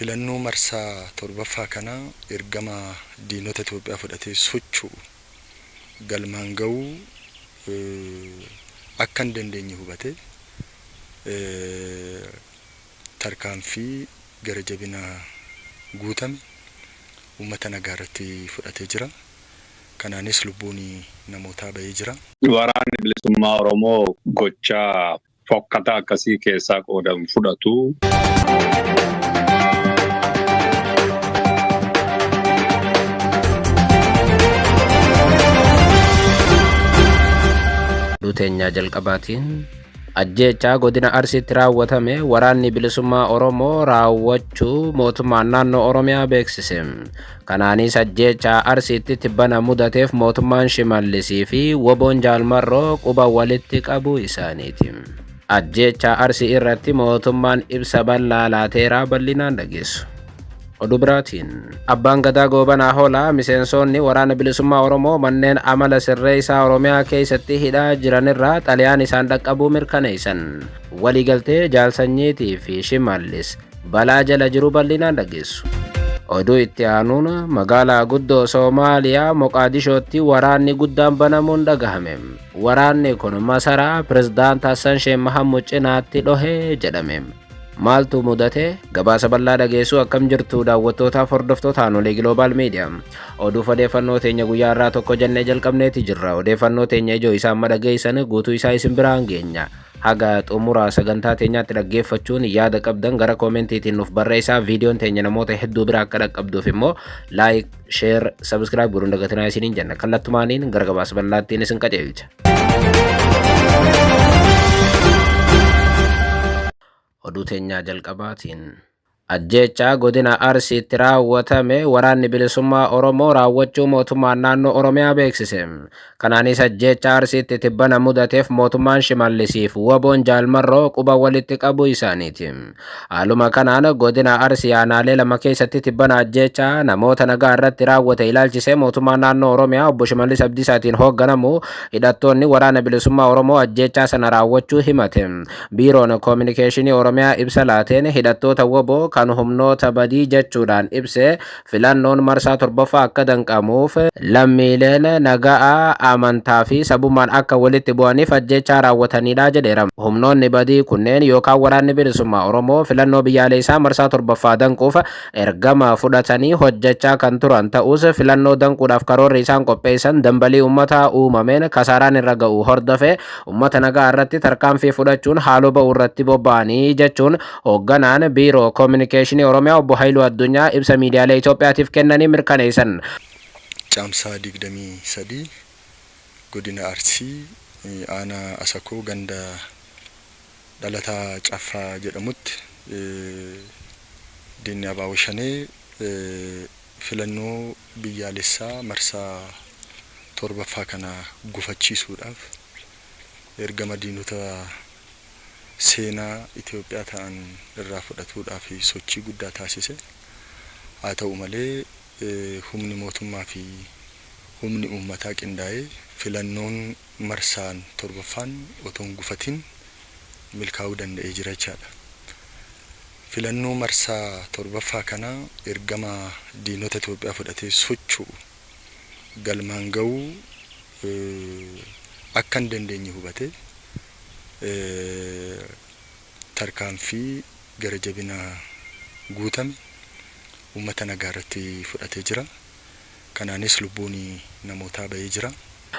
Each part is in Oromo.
filannoo marsaa torbaffaa kana ergama diinota Itoophiyaa fudhatee socho'u galmaan ga'uu akka hin dandeenye hubate tarkaanfii gara jabina guutame uummata nagaa irratti fudhatee jira. Kanaanis lubbuun namootaa bahee jira. Waraanni bilisummaa Oromoo gochaa fokkataa akkasii keessaa qoodan fudhatu. Duuteenyaa jalqabaatiin ajjeechaa godina Arsiitti raawwatame waraanni bilisummaa Oromoo raawwachuu mootummaan naannoo Oromiyaa beeksise. Kanaanis ajjeechaa Arsiitti tibbana mudateef mootummaan Shimallisii fi Woboon Jaalmarroo quba walitti qabuu isaaniiti. Ajjeechaa Arsii irratti mootummaan ibsa bal'aa laateeraa bal'inaan dhageessu. Oduu biraatiin abbaan gadaa Goobanaa Hoolaa miseensonni waraana bilisummaa Oromoo manneen amala sirreessaa Oromiyaa keessatti hidhaa jiranirraa xalayaan isaan dhaqqabuu mirkaneessan. Waliigaltee Jaalsanyiitii fi Shimallis balaa jala jiru bal'inaan dhageessu. Oduu itti aanuun magaalaa guddoo Soomaaliyaa Moqaadishootti waraanni guddaan banamuun dhagahame. Waraanni kun masaraa Pirezidaant Hassan Sheikh Mahamud cinaatti dhohee jedhame. Maaltu mudate gabaasa bal'aa dhageessu akkam jirtu daawwattootaaf hordoftoota Haanolee Global Media. Oduu odeeffannoo teenya guyyaa irraa tokko jennee jalqabneeti jirra. Odeeffannoo teenya ijoo isaa amma dhageessan guutuu isaa isin biraan geenya. Haga xumura sagantaa teenyaatti dhaggeeffachuun yaada qabdan gara koomentiitiin nuuf barreessaa. Viidiyoon teenya namoota hedduu bira akka dhaqqabduuf immoo laayik, sheer, sabskiraayib godhuun dagatinaa isiniin jenna. Kallattumaaniin gara gabaasa bal'aattiin isin qajeelcha. Oduu teenyaa jalqabaatiin ajjeechaa godina Arsiitti raawwatame waraanni bilisummaa Oromoo raawwachuu mootummaan naannoo Oromiyaa beeksise. Kanaanis ajjeechaa Arsiitti tibbana mudateef mootummaan Shimallisiif Woboon Jaalmarroo quba walitti qabuu isaaniiti. Haaluma kanaan godina Arsii aanaalee lama keessatti tibbana ajjeechaa namoota nagaa irratti raawwate ilaalchisee mootummaan naannoo Oromiyaa obbo Shimallis Abdiisaatiin hoogganamu hidhattoonni waraana bilisummaa Oromoo ajjeechaa sana raawwachuu himate. Biiroon Koominikeeshinii Oromiyaa ibsa laateen hidhattoota Woboo kan humnoota badii jechuudhaan ibse filannoon marsaa torbaffaa akka danqamuuf lammiileen nagaa amantaa fi sabummaan akka walitti bu'aniif ajjeechaa raawwatanidha jedheera. Humnoonni badii kunneen yookaan waraanni bilisummaa Oromoo filannoo biyyaalessaa marsaa torbaffaa danquuf ergama fudhatanii hojjechaa kan turan ta'us filannoo danquudhaaf karoorri isaan qopheessan dambalii uummataa uumameen kasaaraan irra ga'u hordofe uummata nagaa irratti tarkaanfii fudhachuun haaloo ba'uu irratti bobba'anii jechuun hoogganaan biiroo Koominikeeshinii Oromiyaa obbo Haayiluu Addunyaa ibsa miidiyaalee Itoophiyaatiif kennanii mirkaneessan. Caamsaa 23 godina Arsii aanaa Asakoo ganda dhalataa Caffaa jedhamutti diinni Abaaboo Shanee filannoo biyyaalessaa marsaa torbaffaa kana gufachiisuudhaaf ergama diinota seenaa Itoophiyaa ta'an irraa fudhatuudhaaf sochii guddaa taasise. Haa ta'u malee humni mootummaa fi humni uummataa qindaa'ee filannoon marsaan torbaffaan otoo hin gufatin milkaa'uu danda'ee jira jechaadha. Filannoo marsaa torbaffaa kana ergama diinota Itoophiyaa fudhatee socho'u galmaan ga'uu akka hin dandeenye hubate tarkaanfii gara jabina guutame uummata nagaa irratti fudhatee jira. Kanaanis lubbuun namootaa bahee jira.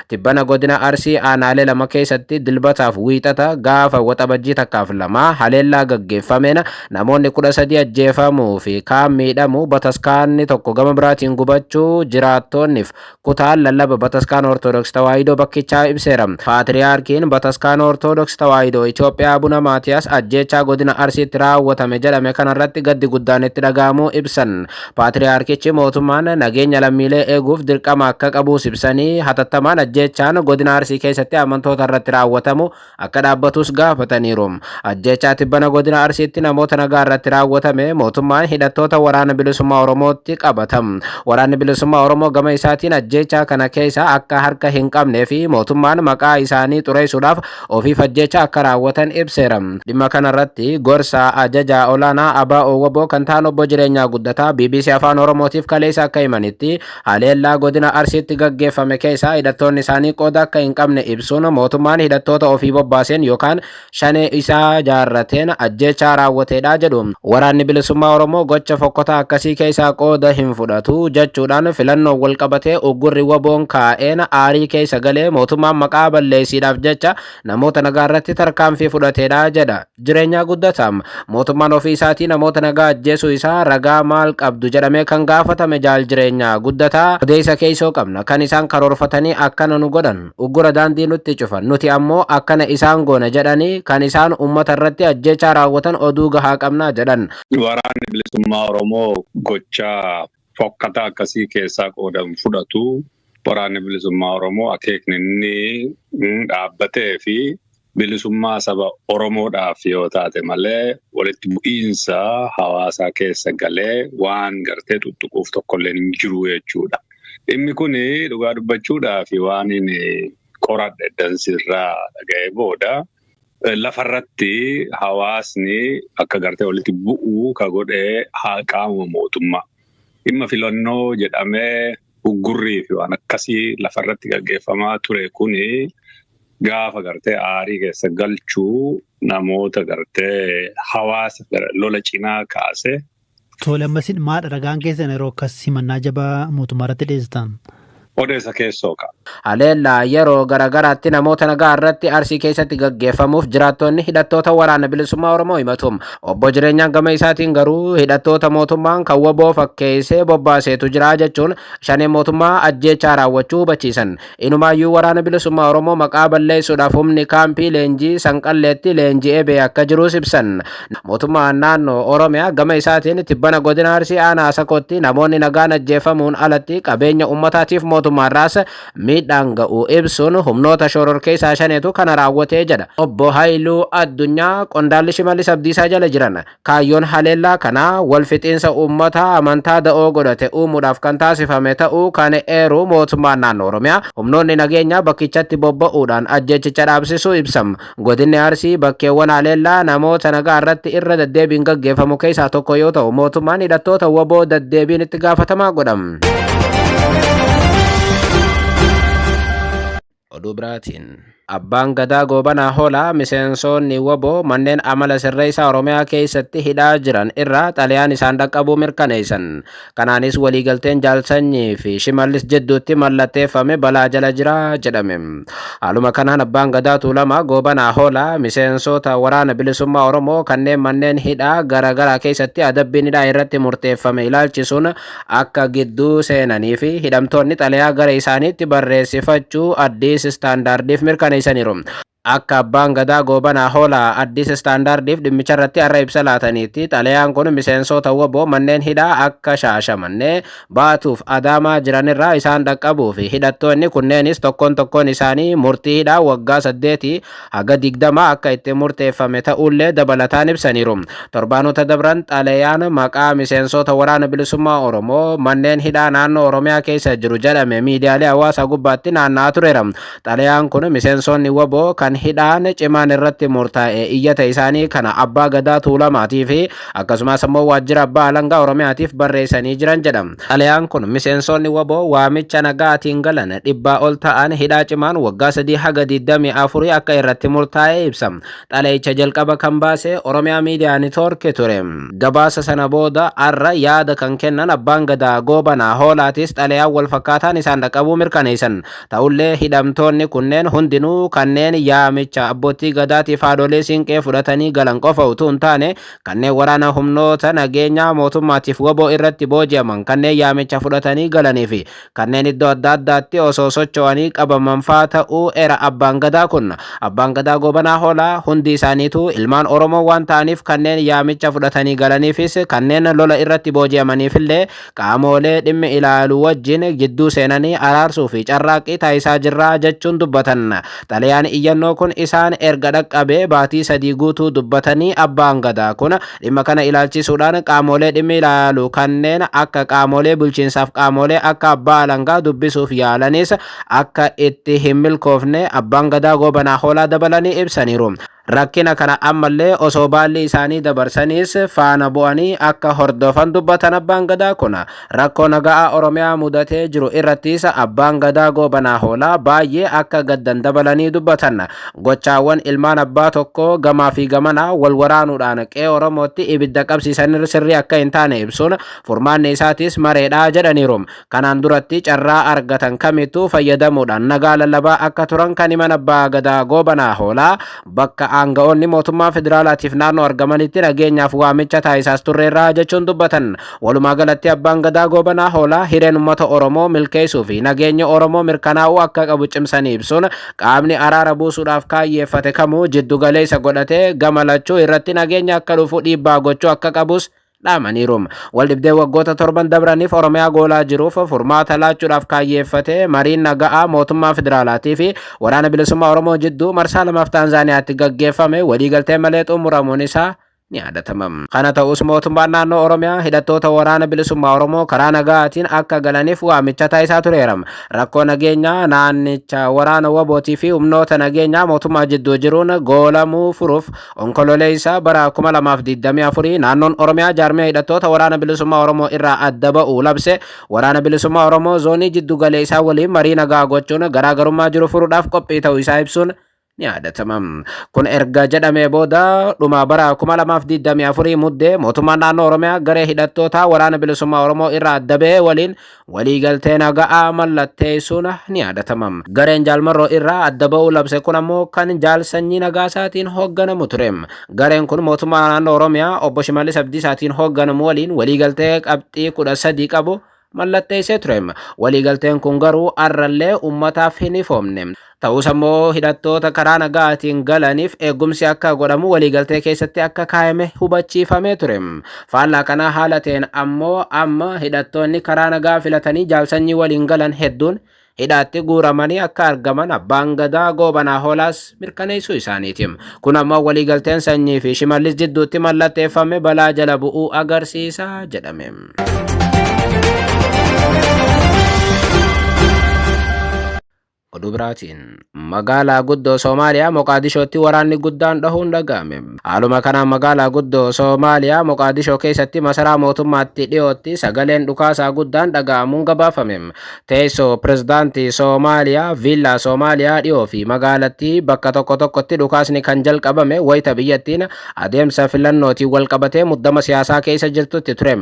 Tibbana godina Arsii aanaalee lama keessatti dilbataaf wiixata gaafa waxabajjii takkaaf lama haleellaa gaggeeffameen namoonni 13 ajjeefamuu fi kaan miidhamuu bataskaanni tokko gama biraatiin gubachuu jiraattonniif kutaan lallaba bataskaan Ortodoks Tawaahidoo bakkichaa ibseera. Paatriyaarkiin bataskaan Ortodoks Tawaahidoo Itoophiyaa Abuna Maatiyaas ajjeechaa godina Arsiitti raawwatame jedhame kanarratti gaddi guddaan itti dhaga'amuu ibsan. Paatriyaarkichi mootummaan nageenya lammiilee eeguuf dirqama akka qabuus ibsanii hatattamaan ajjeechaan godina Arsii keessatti amantoota irratti raawwatamu akka dhaabbatus gaafataniiru. Ajjeechaa tibbana godina Arsiitti namoota nagaa irratti raawwatame mootummaan hidhattoota waraana bilisummaa Oromootti qabatam. Waraanni bilisummaa Oromoo gama isaatiin ajjeechaa kana keessa akka harka hin qabnee fi mootummaan maqaa isaanii xureessuudhaaf ofiif ajjeechaa akka raawwatan ibseera. Dhimma kanarratti gorsa ajajaa olaanaa ABO WBO kan ta'an obbo Jireenyaa Guddataa BBC Afaan Oromootiif kaleessa akka himanitti haleellaa godina Arsiitti gaggeeffame keessa hidhattoonni isaanii qooda akka hin qabne ibsuun mootummaan hidhattoota ofii bobbaaseen yookaan shanee isaa jaarrateen ajjeechaa raawwateedha jedhu. Waraanni bilisummaa Oromoo gocha fokkotaa akkasii keessaa qooda hin fudhatu jechuudhaan filannoo wal qabatee uggurri WBO'n kaa'een aarii keessa galee mootummaan maqaa balleessiidhaaf jecha namoota nagaa irratti tarkaanfii fudhateedha jedha. Jireenyaa Guddataa mootummaan ofii isaatii namoota nagaa ajjeesuu isaa ragaa maal qabdu jedhamee kan gaafatame Jaal Jireenyaa Guddataa odeessa keessoo qabna kan isaan karoorfatanii akkana nu godhan uggura daandii nutti cufan nuti ammoo akkana isaan goona jedhanii kan isaan ummata irratti ajjeechaa raawwatan oduu gahaa qabnaa jedhan. Waraanni bilisummaa Oromoo gocha fokkataa akkasii keessaa qooda hin fudhatu. Waraanni bilisummaa Oromoo akeekni inni dhaabbatee fi bilisummaa saba Oromoodhaaf yoo taate malee walitti bu'iinsa hawaasaa keessa galee waan gartee tuttuquuf tokkolleen hin jiru jechuudha. Dhimmi kun dhugaa dubbachuudhaaf waan inni qoradhe dansirraa dhaga'ee booda lafarratti hawaasni akka gartee walitti bu'uu ka godhee haa qaama mootummaa. Dhimma filannoo jedhamee uggurrii fi waan akkasii lafarratti gaggeeffamaa ture kuni gaafa gartee aarii keessa galchuu namoota gartee hawaasa lola cinaa kaase. Tole ammasin maadha ragaan keessan yeroo akkas himannaa jabaa mootummaa irratti dhiyeessitan? Odeessa keessoo qaba. Haleellaa yeroo garagaraatti namoota nagaa irratti Arsii keessatti gaggeeffamuuf jiraattonni hidhattoota waraana bilisummaa Oromoo himatu. Obbo Jireenyaan gama isaatiin garuu hidhattoota mootummaan kan WBO fakkeessee bobbaaseetu jira jechuun shanee mootummaa ajjeechaa raawwachuu hubachiisan. Inumaayyuu waraana bilisummaa Oromoo maqaa balleessuudhaaf humni kaampii leenjii Sanqalleetti leenji'ee bee akka jirus ibsan. Mootummaan naannoo Oromiyaa gama isaatiin tibbana godina Arsii aanaa Sakootti namoonni nagaan ajjeefamuun alatti qabeenya uummataatiif mootummaarraas miidhaan ga'uu ibsuun humnoota shororkeessaa shaneetu kana raawwatee jedha. Obbo Haayiluu Addunyaa qondaalli Shimallis Abdiisaa jala jiran kaayyoon haleellaa kanaa wal fixiinsa uummataa amantaa da'oo godhate uumuudhaaf kan taasifame ta'uu kan eeru mootummaan naannoo Oromiyaa humnoonni nageenyaa bakkichatti bobba'uudhaan ajjeechicha dhaabsisuu ibsam. Godinni Arsii bakkeewwan haleellaa namoota nagaa irratti irra deddeebiin gaggeeffamu keessaa tokko yoo ta'u mootummaan hidhattoota WBO deddeebiin itti gaafatamaa godham. Oduu biraatiin abbaan gadaa Goobanaa Hoolaa miseensonni WBO manneen amala sirreessaa Oromiyaa keessatti hidhaa jiran irraa xalayaan isaan dhaqqabuu mirkaneessan. Kanaanis waliigalteen Jaalsanyii fi Shimallis jidduutti mallatteeffame balaa jala jira jedhame. Haaluma kanaan abbaan gadaa Tuulamaa Goobanaa Hoolaa miseensota waraana bilisummaa Oromoo kanneen manneen hidhaa garaagaraa keessatti adabbiin hidhaa irratti murteeffame ilaalchisuun akka gidduu seenanii fi hidhamtoonni xalayaa gara isaaniitti barreessifachuu Addis Istaandaardiif mirkaneessaniiru. Akka abbaan gadaa Goobanaa Hoolaa Addis Istaandaardiif dhimmicha irratti har'a ibsa laataniitti xalayaan kun miseensota WBO manneen hidhaa akka Shaashamannee baatuuf Adaamaa jiranirraa isaan dhaqqabuu fi hidhattoonni kunneenis tokkoon isaanii murtii hidhaa waggaa 8 haga 20 akka itti murteeffame ta'ullee dabalataan ibsaniiru. Torbaanota dabran xalayaan maqaa miseensota waraana bilisummaa Oromoo manneen hidhaa naannoo Oromiyaa keessa jiru jedhame miidiyaalee hawaasaa gubbaatti naanna'aa tureera. Xalayaan kun miseensonni WBO kan hidhaan cimaan irratti murtaa'e iyyata isaanii kana abbaa gadaa Tuulamaatii fi akkasumas immoo waajjira abbaa alangaa Oromiyaatiif barreessanii jiran jedha. Xalayaan kun miseensonni WBO waamicha nagaatiin galan 100 ol ta'an hidhaa cimaan waggaa 3 haga 24 akka irratti murtaa'e ibsa. Xalayicha jalqaba kan baase Oromiyaa Miidiyaa Niitoorkii ture. Gabaasa sana booda har'a yaada kan kennan abbaan gadaa Goobanaa Hoolaatis xalayaan wal fakkaataan isaan dhaqqabuu mirkaneessan. Ta'ullee hidhamtoonni kunneen hundinuu kanneen yaamicha abbootii gadaatiif haadholee siinqee fudhatanii galan qofa utuu hin taane kanneen waraana humnoota nageenyaa mootummaatiif waboo irratti booji'aman kanneen yaamicha fudhatanii galanii fi kanneen iddoo adda addaatti osoo socho'anii qabaman faa ta'uu era abbaan gadaa kun. Abbaan gadaa Goobanaa Hoolaa hundi isaaniitu ilmaan Oromoo waan ta'aniif kanneen yaamicha fudhatanii galaniifis kanneen lola irratti booji'amaniifillee qaamolee dhimmi ilaalu wajjin gidduu seenanii araarsuu fi carraaqqii taasisaa jirra jechuun dubbatan. Xalayaan iyyannoo kun isaan erga dhaqqabee baatii 3 guutuu dubbatanii abbaan gadaa kun dhimma kana ilaalchisuudhaan qaamolee dhimmi ilaalu kanneen akka qaamolee bulchiinsaaf qaamolee akka abbaa alangaa dubbisuuf yaalanis akka itti hin milkoofne abbaan gadaa Goobanaa Hoolaa dabalanii ibsaniiru. Rakkina kana ammallee osoo baalli isaanii dabarsanis faana bu'anii akka hordofan dubbatan abbaan gadaa kun. Rakkoo nagaa Oromiyaa mudatee jiru irrattis abbaan gadaa Goobanaa Hoolaa baay'ee akka gaddan dabalanii dubbatan. Gochaawwan ilmaan abbaa tokkoo gamaa fi gamana wal waraanuudhaan qe'ee Oromootti ibidda qabsiisan sirrii akka hin taane ibsuun furmaanni isaatis mareedhaa jedhaniiru. Kanaan duratti carraa argatan kamittuu fayyadamuudhaan nagaa lallabaa akka turan kan himan abbaa gadaa Goobanaa Hoolaa bakka aanga'oonni mootummaa federaalaatiif naannoo argamanitti nageenyaaf waamicha taasisaas turreerraa jechuun dubbatan. Walumaa galatti abbaan gadaa Goobanaa Hoolaa hireen uummata Oromoo milkeessuu fi nageenya Oromoo mirkanaa'uu akka qabu cimsanii ibsuun qaamni araara buusuudhaaf kaayyeeffate kamuu jiddu galeessa godhatee gama lachuu irratti nageenya akka dhufu dhiibbaa gochuu akka qabus dhaamaniiru. Waldhibdee waggoota 7 dabraniif Oromiyaa goolaa jiruuf furmaata laachuudhaaf kaayyeeffate mariin nagaa mootummaa federaalaatii fi waraana bilisummaa Oromoo jidduu marsaa 2 Taanzaaniyaatti gaggeeffame waliigaltee malee xumuramuun isaa ni yaadatama. Kana ta'us mootummaan naannoo Oromiyaa hidhattoota waraana bilisummaa Oromoo karaa nagaatiin akka galaniif waamicha taasisaa tureera. Rakkoo nageenyaa naannicha waraana wabootii fi humnoota nageenyaa mootummaa jidduu jiruun goolamuu furuuf onkololeessa bara 2024 naannoon Oromiyaa jaarmiyaa hidhattoota waraana bilisummaa Oromoo irraa adda ba'uu labse. Waraana bilisummaa Oromoo zoonii jiddu galeessaa waliin marii nagaa gochuun garaagarummaa jiru furuudhaaf qophii ta'uu isaa ibsuun ni yaadatama. Kun erga jedhamee booda dhuma bara 2024 muddee mootummaan naannoo Oromiyaa garee hidhattoota waraana bilisummaa Oromoo irraa adda ba'ee waliin waliigaltee nagaa mallatteessuun ni yaadatama. Gareen Jaalmarroo irraa adda ba'uu labse kun ammoo kan Jaal Sanyii Nagaasaatiin hoogganamu ture. Gareen kun mootummaa naannoo Oromiyaa obbo Shimallis Abdiisaatiin hoogganamu waliin waliigaltee qabxii 13 qabu mallatteessee ture. Waliigalteen kun garuu arrallee uummataaf hin ifoomne. Ta'us ammoo hidhattoota karaa nagaatiin galaniif eegumsi akka godhamu waliigaltee keessatti akka kaa'ame hubachiifamee ture. Faallaa kana haala ta'een ammoo amma hidhattoonni karaa nagaa filatanii Jaal Sanyii waliin galan hedduun hidhaatti guuramanii akka argaman abbaan gadaa Goobanaa Hoolaas mirkaneessuu isaaniiti. Kun ammoo waliigalteen Sanyii fi Shimallis jidduutti mallatteeffame balaa jala bu'uu agarsiisa jedhame. Oduu biraatiin magaalaa guddoo Soomaaliyaa Moqaadishootti waraanni guddaan dhahuun dhaga'ame. Haaluma kanaan magaalaa guddoo Soomaaliyaa Moqaadishoo keessatti masaraa mootummaatti dhiyootti sagaleen dhukaasaa guddaan dhaga'amuun gabaafame. Teessoo pirezidaantii Soomaaliyaa Viillaa Soomaaliyaa dhiyoo fi magaalattii bakka tokko tokkotti dhukaasni kan jalqabame wayita biyyattiin adeemsa filannootiin wal qabatee muddama siyaasaa keessa jirtutti ture.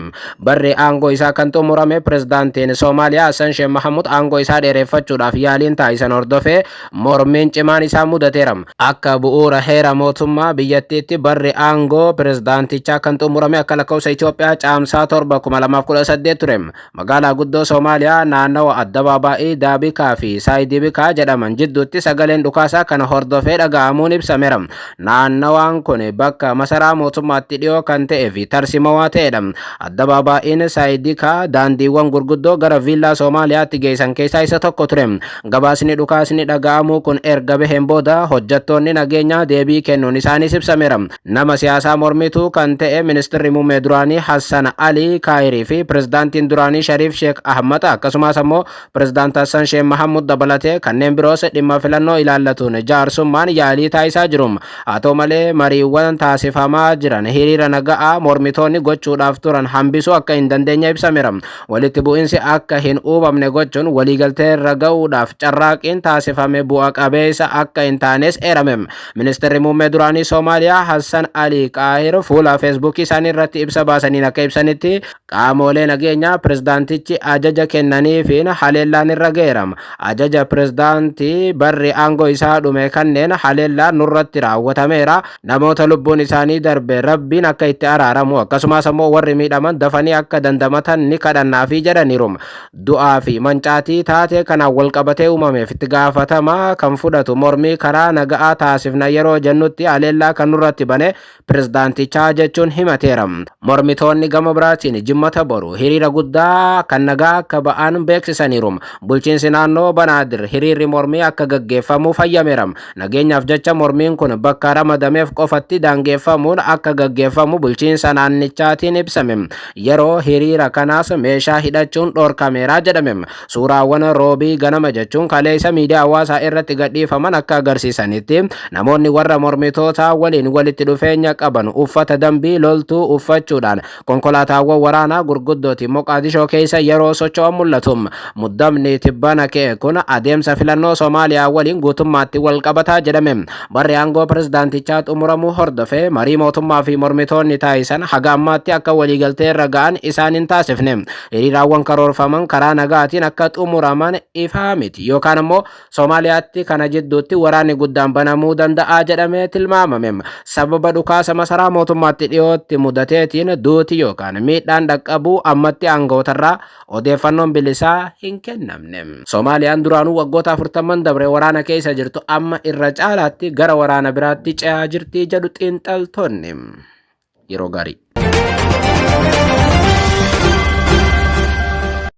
Barri aangoo isaa kan xumurame pirezidaantiin Soomaaliyaa Hassan Sheikh Mahamud aangoo isaa dheereffachuudhaaf yaaliin taasisan hordofee mormiin cimaan isaa mudateera. Akka bu'uura heera mootummaa biyyattiitti barri aangoo pirezidaantichaa kan xumurame akka lakkoofsa Itoophiyaa caamsaa 7 2018 ture. Magaalaa guddoo Soomaaliyaa naannawa addabaabaa'ii Daabikaa fi Saayidibikaa jedhaman jidduutti sagaleen dhukaasaa kana hordofee dhaga'amuun ibsameera. Naannawaan kun bakka masaraa mootummaatti dhiyoo kan ta'ee fi tarsimawaa ta'edha. Addabaabaa'iin Saayidikaa daandiiwwan gurguddoo gara Viillaa Soomaaliyaatti geessan keessaa isa tokko ture. Gabaasni dhukaasni dhaga'amu kun erga baheen booda hojjettoonni nageenyaa deebii kennuun isaanis ibsameera. Nama siyaasaa mormituu kan ta'e ministeerri muummee duraanii Hassan Ali Kaayirii fi pirezidaantiin duraanii Shariif Sheekh Ahmad akkasumas ammoo pirezidaant Hassan Sheekh Mahamud dabalatee kanneen biroos dhimma filannoo ilaallatuun jaarsummaan yaalii taasisaa jiru. Haa ta'u malee mariiwwan taasifamaa jiran hiriira nagaa mormitoonni gochuudhaaf turan hambisuu akka hin dandeenye ibsameera. Walitti bu'iinsi akka hin uumamne gochuun waliigaltee irra ga'uudhaaf carraa warraqqiin taasifame bu'a qabeessa akka hin taanes eerame. Ministeerri muummee duraanii Soomaaliyaa Hassan Ali Qaahir fuula feesbuukii isaanii irratti ibsa baasaniin akka ibsanitti qaamolee nageenyaa pirezidaantichi ajaja kennaniifiin haleellaan irra geerama. Ajaja pirezidaantii barri aangoo isaa dhume kanneen haleellaan nurratti raawwatameera. Namoota lubbuun isaanii darbe rabbiin akka itti araaramu akkasumas ammoo warri miidhaman dafanii akka dandamatan ni kadhannaafi jedhaniiru. Du'aa fi mancaatii taatee kanaan walqabatee uumameef itti gaafatama kan fudhatu mormii karaa nagaa taasifna yeroo jennutti haleellaa kan nurratti bane pirezidaantichaa jechuun himateera. Mormitoonni gama biraatiin jimmata boru hiriira guddaa kan nagaa akka ba'an beeksisaniiru. Bulchiinsi naannoo Banaadir hiriirri mormii akka gaggeeffamu fayyameera. Nageenyaaf jecha mormiin kun bakka ramadameef qofatti daangeffamuun akka gaggeeffamu bulchiinsa naannichaatiin ibsame. Yeroo hiriira kanaas meeshaa hidhachuun dhorkameera jedhame. Suuraawwan roobii ganama jechuun kaleessa miidiyaa hawaasaa irratti gadhiifaman akka agarsiisanitti namoonni warra mormitoota waliin walitti dhufeenya qaban uffata dambii loltuu uffachuudhaan konkolaataawwan waraanaa gurguddooti Moqaadishoo keessa yeroo socho'an mul'atu. Muddamni tibbana ka'e kun adeemsa filannoo Soomaaliyaa waliin guutummaatti wal qabataa jedhame. Barri aangoo pirezidaantichaa xumuramuu hordofee marii mootummaa fi mormitoonni taasisan haga ammaatti akka waliigaltee irra ga'an isaan hin taasifne. Hiriiraawwan karoorfaman karaa nagaatiin akka xumuraman ifaa miti yookaan immoo Soomaaliyaatti kana jidduutti waraanni guddaan banamuu danda'a jedhamee tilmaamame. Sababa dhukaasa masaraa mootummaatti dhiyootti mudateetiin duuti yookaan miidhaan dhaqqabuu ammatti aangootarraa odeeffannoon bilisaa hin kennamne. Soomaaliyaan duraanuu waggoota 40 dabre waraana keessa jirtu amma irra caalaatti gara waraana biraatti ce'aa jirti jedhu xiinxaltoonni. Yeroo gaarii.